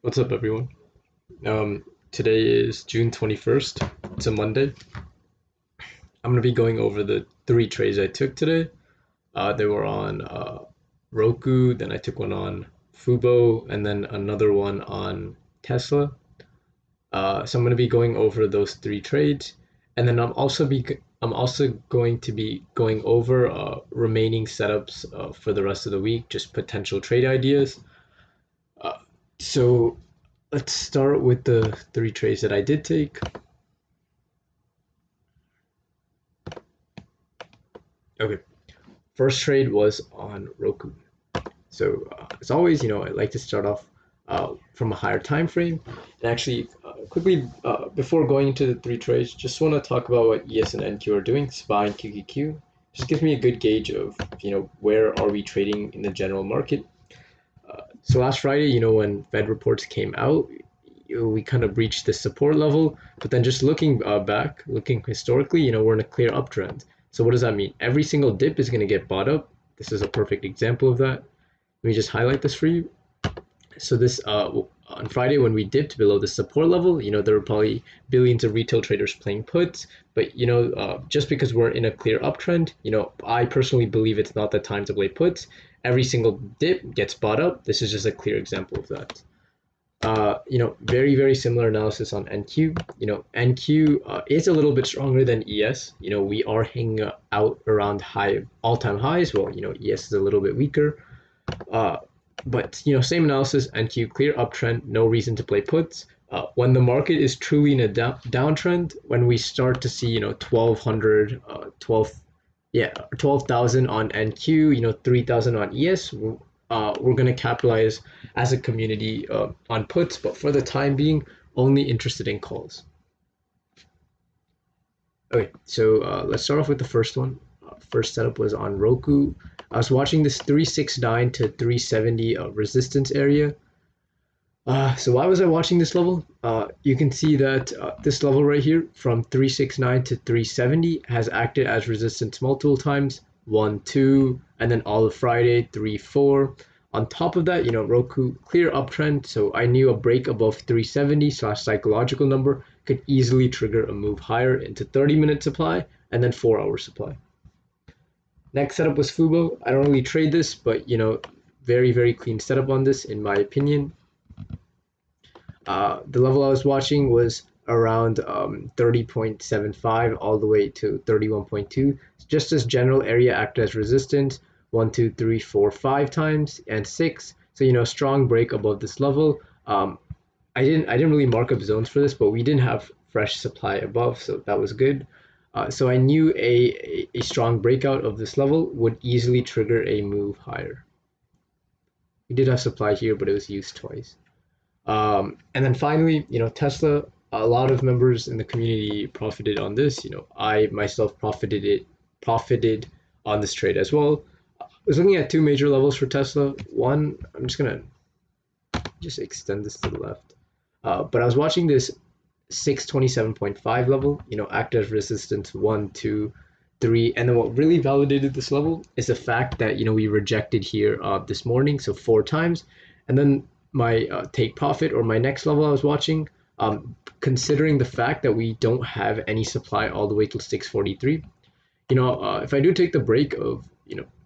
What's up, everyone? Today is June 21st. It's a Monday. I'm going to be going over the three trades I took today. They were on Roku, then I took one on FUBO, and then another one on Tesla. So I'm going to be going over those three trades, and then I'm also going to be going over remaining setups for the rest of the week, just potential trade ideas. Uh, so let's start with the three trades that I did take. Okay, first trade was on Roku. So as always, I like to start off from a higher time frame. And actually, quickly before going into the three trades, just want to talk about what ES and NQ are doing. SPY and QQQ just gives me a good gauge of where are we trading in the general market. So last Friday, when Fed reports came out, we kind of breached the support level. But then just looking back, looking historically, we're in a clear uptrend. So what does that mean? Every single dip is going to get bought up. This is a perfect example of that. Let me just highlight this for you. So this on Friday when we dipped below the support level, there were probably billions of retail traders playing puts. But just because we're in a clear uptrend, I personally believe it's not the time to play puts. Every single dip gets bought up. This is just a clear example of that. Very, very similar analysis on NQ. NQ is a little bit stronger than ES. We are hanging out around all-time highs. Well, ES is a little bit weaker. But same analysis, NQ, clear uptrend, no reason to play puts. When the market is truly in a downtrend, when we start to see 1200, 12,000 on NQ, 3,000 on ES, we're going to capitalize as a community on puts, but for the time being, only interested in calls. Okay, so let's start off with the first one. First setup was on Roku. I was watching this 369 to 370 resistance area. So why was I watching this level? You can see that this level right here from 369 to 370 has acted as resistance multiple times. 1, 2, and then all of Friday, 3, 4. On top of that, Roku, clear uptrend. So I knew a break above 370 / psychological number could easily trigger a move higher into 30-minute supply and then 4-hour supply. Next setup was FUBO. I don't really trade this, but very, very clean setup on this, in my opinion. The level I was watching was around 30.75 all the way to 31.2. Just as general area acted as resistance 1, 2, 3, 4, 5 times and 6. So strong break above this level. I didn't really mark up zones for this, but we didn't have fresh supply above, so that was good. So I knew a strong breakout of this level would easily trigger a move higher. We did have supply here, but it was used twice. And then finally, Tesla, a lot of members in the community profited on this. I myself profited on this trade as well. I was looking at two major levels for Tesla. One, I'm just gonna extend this to the left. But I was watching this 627.5 level, act as resistance 1, 2, 3. And then what really validated this level is the fact that, we rejected here this morning, so 4 times. And then my take profit or my next level I was watching, considering the fact that we don't have any supply all the way till 643, if I do take the break of,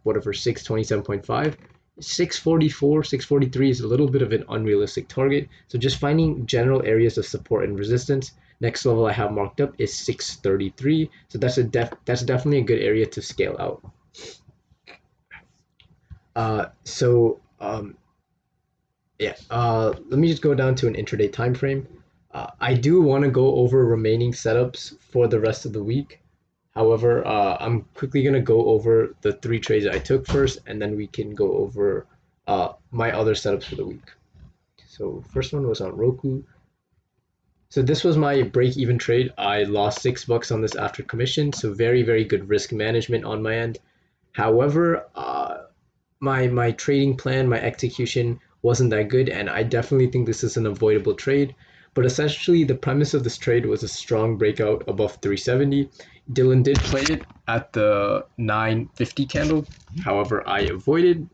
whatever, 627.5, 644, 643 is a little bit of an unrealistic target. So just finding general areas of support and resistance. Next level I have marked up is 633. So that's definitely a good area to scale out. Let me just go down to an intraday time frame. I do want to go over remaining setups for the rest of the week. However, I'm quickly going to go over the three trades I took first, and then we can go over my other setups for the week. So first one was on Roku. So this was my break-even trade. I lost $6 on this after commission, so very, very good risk management on my end. However, my trading plan, my execution wasn't that good, and I definitely think this is an avoidable trade. But essentially, the premise of this trade was a strong breakout above 370. Dylan did play it at the 950 candle. However, I avoided,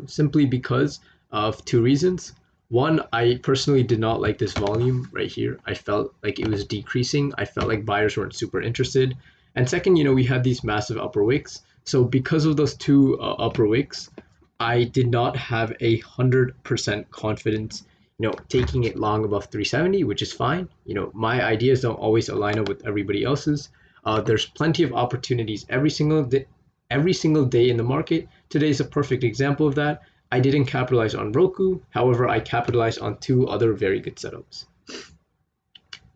simply because of two reasons. One, I personally did not like this volume right here. I felt like it was decreasing. I felt like buyers weren't super interested. And second, we had these massive upper wicks. So because of those two upper wicks, I did not have 100% confidence, taking it long above 370, which is fine. My ideas don't always align up with everybody else's. There's plenty of opportunities every single day in the market. Today is a perfect example of that. I didn't capitalize on Roku. However, I capitalized on two other very good setups.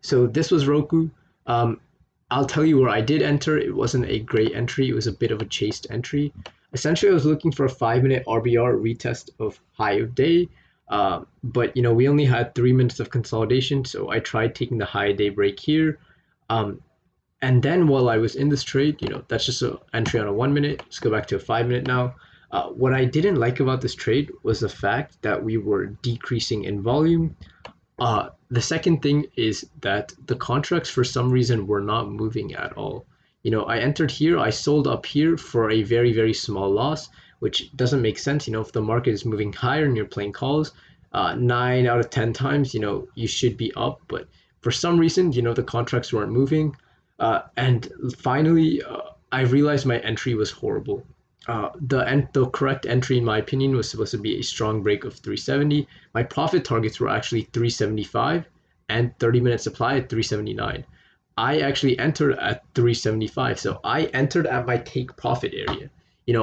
So this was Roku. Um, I'll tell you where I did enter. It wasn't a great entry. It was a bit of a chased entry. Essentially, I was looking for a 5-minute RBR retest of high of day. But we only had 3 minutes of consolidation, so I tried taking the high day break here. Um, and then while I was in this trade, that's just an entry on a 1 minute. Let's go back to a 5 minute now. What I didn't like about this trade was the fact that we were decreasing in volume. The second thing is that the contracts for some reason were not moving at all. I entered here, I sold up here for a very, very small loss, which doesn't make sense. If the market is moving higher and you're playing calls, 9 out of 10 times, you should be up. But for some reason, the contracts weren't moving. And finally, I realized my entry was horrible. The correct entry, in my opinion, was supposed to be a strong break of 370. My profit targets were actually 375 and 30-minute supply at 379. I actually entered at 375, so I entered at my take profit area.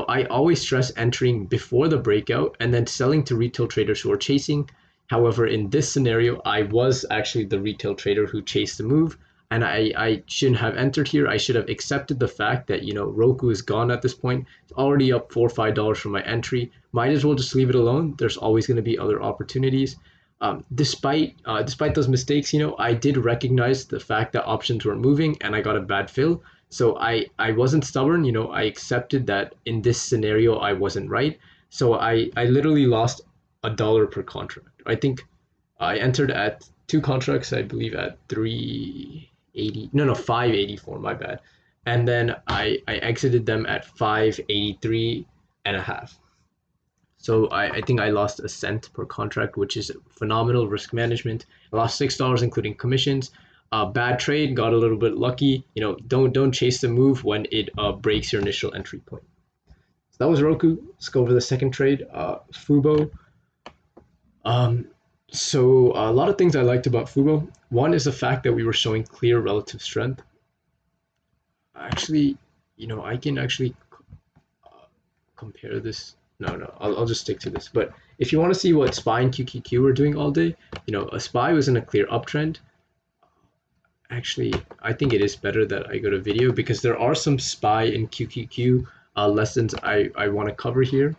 I always stress entering before the breakout and then selling to retail traders who are chasing. However, in this scenario, I was actually the retail trader who chased the move, and I shouldn't have entered here. I should have accepted the fact that Roku is gone at this point. It's already up $4 or $5 from my entry. Might as well just leave it alone. There's always going to be other opportunities. Despite those mistakes, I did recognize the fact that options were moving and I got a bad fill. So I wasn't stubborn. I accepted that in this scenario I wasn't right. So I literally lost $1 per contract. I think I entered at two contracts, I believe at 380, no, 584, my bad. And then I exited them at 583 and a half. So I think I lost a cent per contract, which is phenomenal risk management. I lost $6 including commissions. Bad trade, got a little bit lucky. Don't chase the move when it breaks your initial entry point. So that was Roku. Let's go over the second trade, FUBO. So a lot of things I liked about FUBO. One is the fact that we were showing clear relative strength. Actually, I can actually compare this. No, I'll just stick to this. But if you want to see what SPY and QQQ were doing all day, a SPY was in a clear uptrend. Actually, I think it is better that I go to video because there are some SPY and QQQ lessons I want to cover here.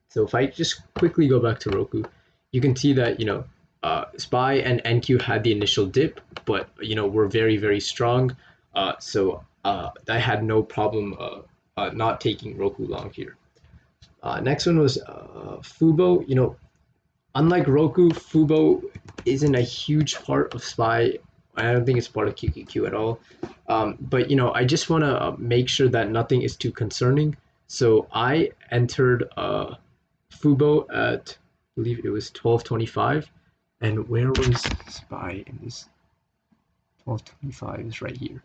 So if I just quickly go back to Roku, you can see that SPY and NQ had the initial dip, but were very, very strong. So I had no problem not taking Roku long here. Next one was FUBO. Unlike Roku, FUBO isn't a huge part of SPY. I don't think it's part of QQQ at all. But I just want to make sure that nothing is too concerning. So I entered FUBO at, I believe it was 1225. And where was SPY in this? 1225 is right here.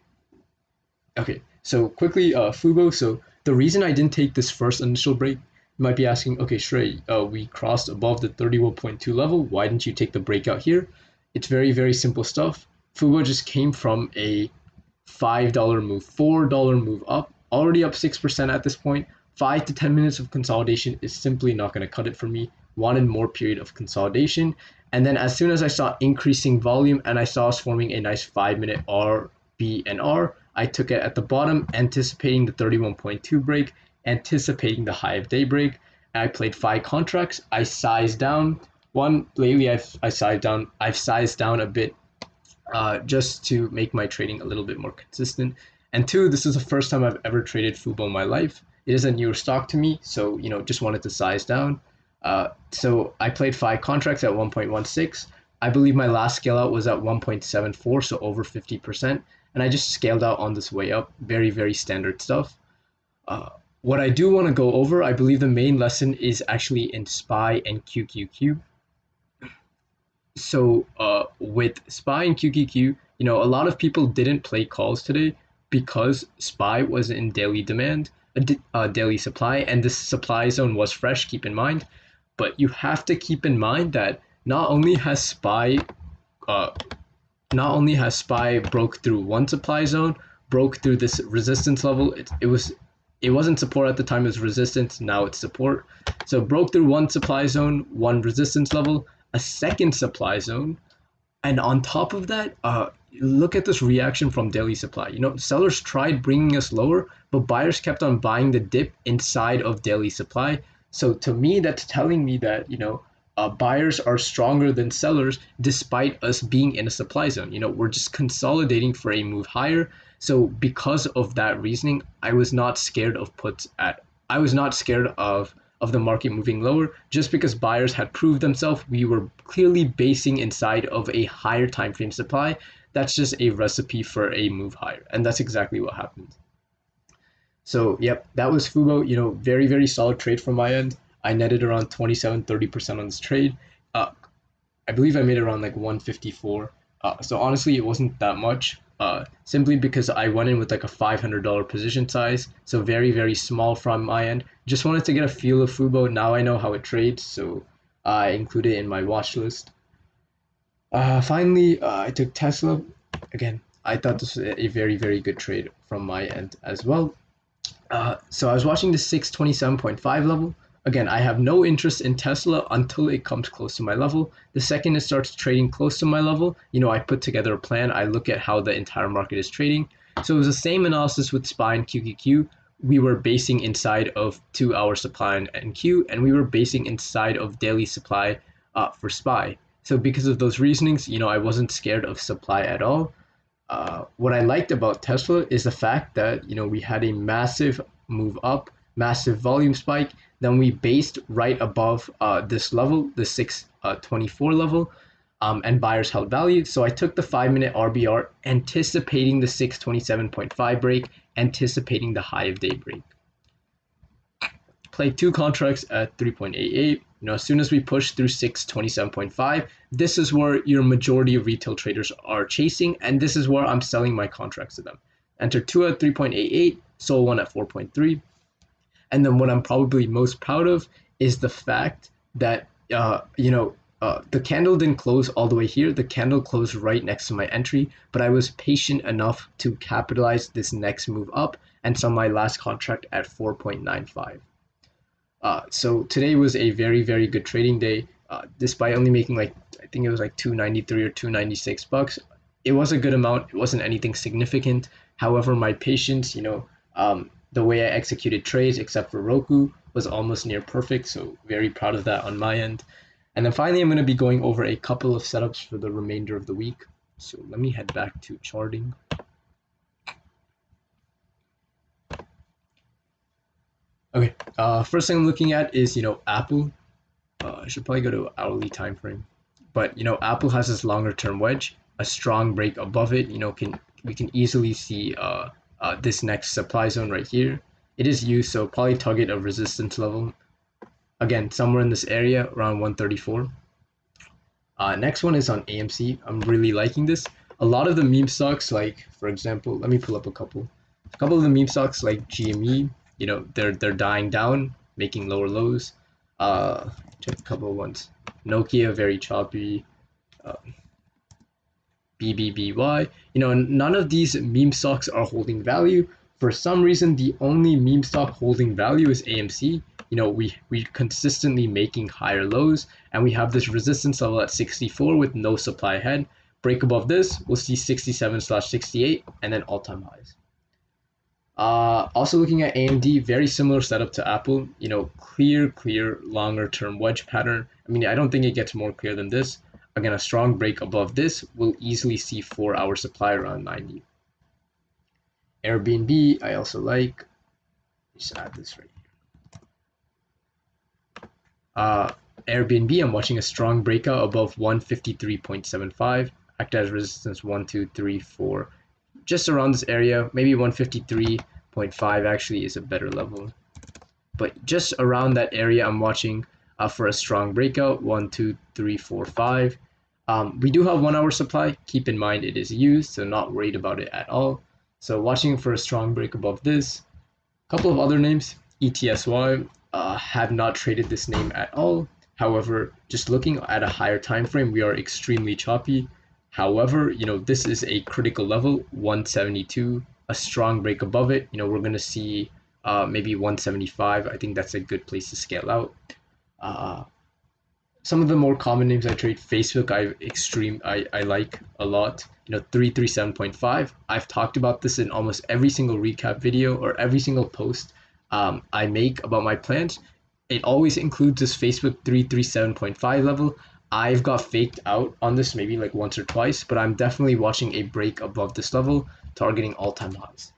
Okay, so quickly, FUBO. So the reason I didn't take this first initial break, you might be asking, okay, Shrey, we crossed above the 31.2 level. Why didn't you take the breakout here? It's very, very simple stuff. FUBO just came from a $5 move, $4 move up, already up 6% at this point. 5 to 10 minutes of consolidation is simply not going to cut it for me. Wanted more period of consolidation. And then as soon as I saw increasing volume and I saw us forming a nice 5-minute R, B, and R, I took it at the bottom, anticipating the 31.2 break, anticipating the high of day break. And I played 5 contracts. I sized down. One, lately I've sized down a bit just to make my trading a little bit more consistent. And 2, this is the first time I've ever traded FUBO in my life. It is a newer stock to me, so just wanted to size down. So I played 5 contracts at 1.16. I believe my last scale out was at 1.74, so over 50%. And I just scaled out on this way up. Very, very standard stuff. What I do want to go over, I believe the main lesson is actually in SPY and QQQ. So with SPY and QQQ, a lot of people didn't play calls today because SPY was in daily demand, a daily supply, and this supply zone was fresh. Keep in mind, but you have to keep in mind that uh, not only has SPY broke through one supply zone, broke through this resistance level. It wasn't support at the time; it was resistance. Now it's support. So broke through one supply zone, one resistance level, a second supply zone, and on top of that, look at this reaction from daily supply. Sellers tried bringing us lower, but buyers kept on buying the dip inside of daily supply. So to me, that's telling me that buyers are stronger than sellers despite us being in a supply zone. We're just consolidating for a move higher. So because of that reasoning, I was not scared of the market moving lower just because buyers had proved themselves. We were clearly basing inside of a higher time frame supply. That's just a recipe for a move higher, and that's exactly what happened. So yep, that was FUBO. Very very solid trade from my end. I netted around 27-30% on this trade. I believe I made around like 154. So honestly, it wasn't that much. Simply because I went in with like a $500 position size, so very very small from my end. Just wanted to get a feel of FUBO. Now I know how it trades, so I included it in my watch list. Finally, I took Tesla. Again, I thought this was a very very good trade from my end as well. So I was watching the 627.5 level. Again, I have no interest in Tesla until it comes close to my level. The second it starts trading close to my level, I put together a plan. I look at how the entire market is trading. So it was the same analysis with SPY and QQQ. We were basing inside of 2 hour supply and Q, and we were basing inside of daily supply for SPY. So because of those reasonings, I wasn't scared of supply at all. What I liked about Tesla is the fact that we had a massive move up, massive volume spike. Then we based right above this level, the 624 level, and buyers held value. So I took the 5-minute RBR, anticipating the 627.5 break, anticipating the high of day break. Played 2 contracts at 3.88. As soon as we push through 627.5, this is where your majority of retail traders are chasing, and this is where I'm selling my contracts to them. Entered 2 at 3.88, sold 1 at 4.3. And then what I'm probably most proud of is the fact that the candle didn't close all the way here. The candle closed right next to my entry, but I was patient enough to capitalize this next move up and sell my last contract at 4.95. So today was a very, very good trading day. Despite only making I think it was like 293 or 296 bucks. It was a good amount. It wasn't anything significant. However, my patience, the way I executed trades, except for Roku, was almost near perfect. So very proud of that on my end. And then finally, I'm going to be going over a couple of setups for the remainder of the week. So let me head back to charting. Okay, first thing I'm looking at is Apple. I should probably go to hourly time frame, but Apple has this longer term wedge, a strong break above it. We can easily see this next supply zone right here. It is used, so probably target a resistance level. Again, somewhere in this area around 134. Next one is on AMC. I'm really liking this. A lot of the meme stocks, like for example, let me pull up a couple. A couple of the meme stocks like GME, they're dying down, making lower lows. Check a couple of ones. Nokia, very choppy. BBBY. None of these meme stocks are holding value. For some reason, the only meme stock holding value is AMC. We consistently making higher lows, and we have this resistance level at 64 with no supply ahead. Break above this, we'll see 67/68, and then all-time highs. Also looking at AMD, very similar setup to Apple. Clear, longer term wedge pattern. I don't think it gets more clear than this. Again, a strong break above this will easily see 4-hour supply around 90. Airbnb, I also like. Just add this right here. Airbnb, I'm watching a strong breakout above 153.75. Act as resistance 1, 2, 3, 4. Just around this area, maybe 153.5 actually is a better level. But just around that area, I'm watching for a strong breakout, 1, 2, 3, 4, 5. We do have 1 hour supply. Keep in mind it is used, so not worried about it at all. So watching for a strong break above this. Couple of other names, ETSY, have not traded this name at all. However, just looking at a higher time frame, we are extremely choppy. However, this is a critical level, 172, a strong break above it. We're going to see maybe 175. I think that's a good place to scale out. Some of the more common names I trade, Facebook, I like a lot. 337.5. I've talked about this in almost every single recap video or every single post I make about my plans. It always includes this Facebook 337.5 level. I've got faked out on this maybe like once or twice, but I'm definitely watching a break above this level, targeting all-time highs.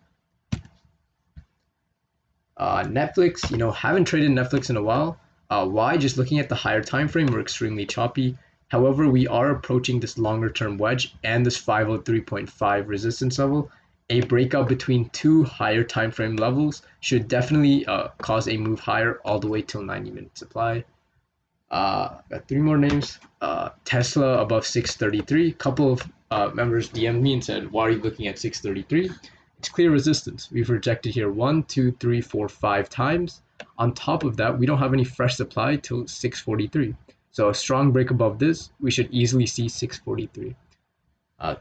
Netflix, haven't traded Netflix in a while. Why? Just looking at the higher time frame, we're extremely choppy. However, we are approaching this longer term wedge and this 503.5 resistance level. A breakout between two higher time frame levels should definitely cause a move higher all the way till 90-minute supply. Got 3 more names. Tesla above 633. Couple of members DM'd me and said, "Why are you looking at 633?" It's clear resistance. We've rejected here 1, 2, 3, 4, 5 times. On top of that, we don't have any fresh supply till 643. So a strong break above this, we should easily see 643.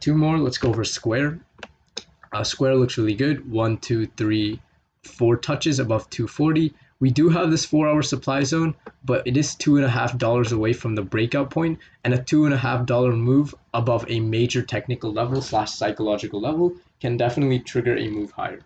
2 more. Let's go over Square. Square looks really good. 1, 2, 3, 4 touches above 240. We do have this 4-hour supply zone, but it is $2.50 away from the breakout point, and a $2.50 move above a major technical level / psychological level can definitely trigger a move higher.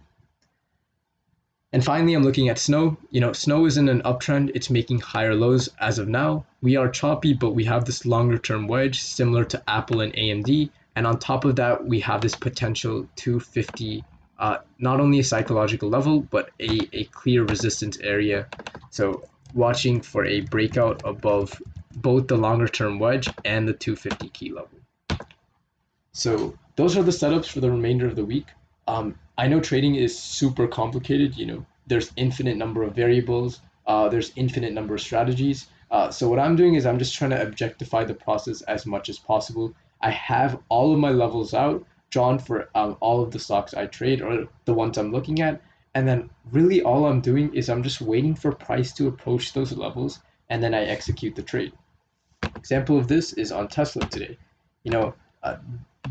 And finally, I'm looking at Snow. Snow is in an uptrend. It's making higher lows as of now. We are choppy, but we have this longer term wedge similar to Apple and AMD. And on top of that, we have this potential 250, not only a psychological level, but a clear resistance area. So watching for a breakout above both the longer term wedge and the 250 key level. So those are the setups for the remainder of the week. I know trading is super complicated. There's infinite number of variables. There's infinite number of strategies. So what I'm doing is I'm just trying to objectify the process as much as possible. I have all of my levels out, drawn for all of the stocks I trade or the ones I'm looking at. And then really all I'm doing is I'm just waiting for price to approach those levels, and then I execute the trade. Example of this is on Tesla today.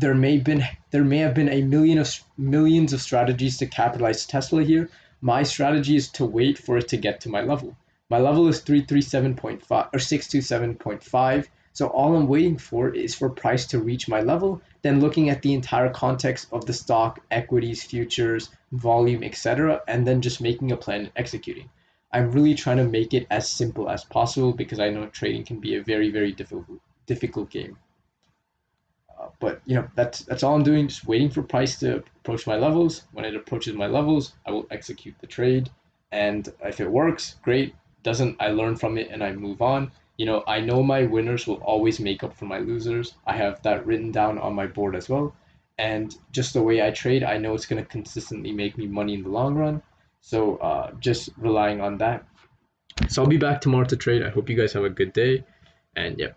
There may have been a millions of strategies to capitalize Tesla here. My strategy is to wait for it to get to my level. My level is 337.5 or 627.5. So all I'm waiting for is for price to reach my level, then looking at the entire context of the stock, equities, futures, volume, etc., and then just making a plan and executing. I'm really trying to make it as simple as possible because I know trading can be a very, very difficult game. But that's all I'm doing, just waiting for price to approach my levels. When it approaches my levels, I will execute the trade, and if it works, great. Doesn't, I learn from it and I move on. I know my winners will always make up for my losers. I have that written down on my board as well, and just the way I trade, I know it's going to consistently make me money in the long run. So just relying on that. So I'll be back tomorrow to trade. I hope you guys have a good day, and yeah.